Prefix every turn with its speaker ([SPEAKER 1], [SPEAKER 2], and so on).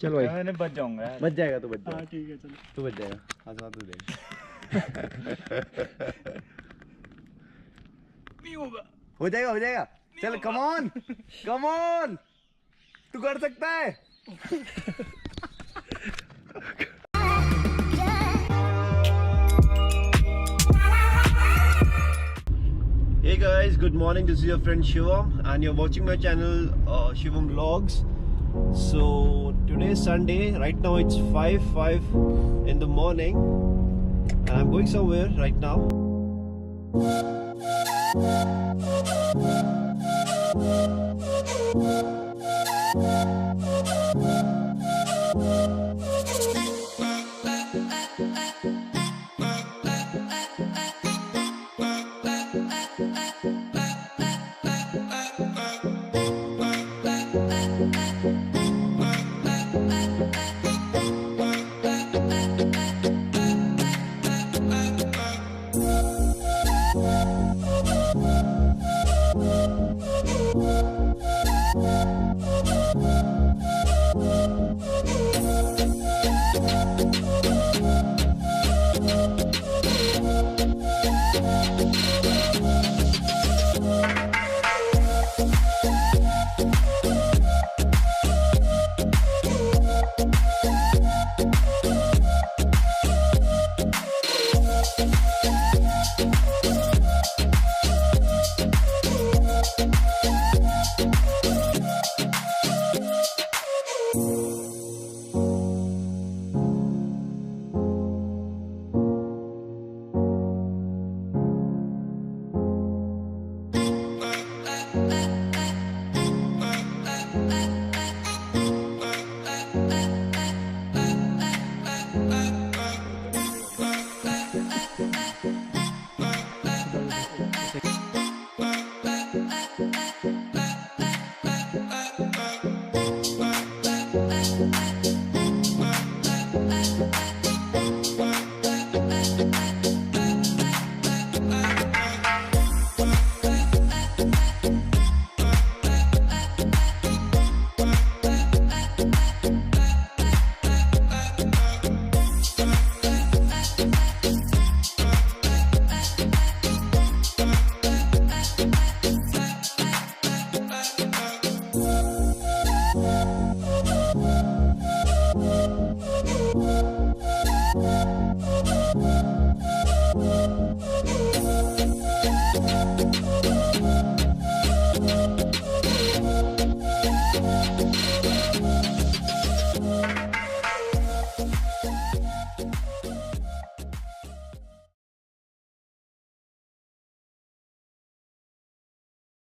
[SPEAKER 1] चलो भाई
[SPEAKER 2] मैंने बच जाऊंगा यार।
[SPEAKER 1] बच जाएगा तो बच जाएगा।
[SPEAKER 3] हाँ ठीक है चलो।
[SPEAKER 1] तू बच जाएगा। आजमा तो दे।
[SPEAKER 2] नहीं होगा।
[SPEAKER 1] हो जाएगा हो जाएगा। चल कम ऑन कम ऑन, तू कर सकता है। Hey guys, good morning. This is your friend Shivam and you're watching my channel Shivam Vlogs. So today is Sunday. Right now it's 5 in the morning and I'm going somewhere right now.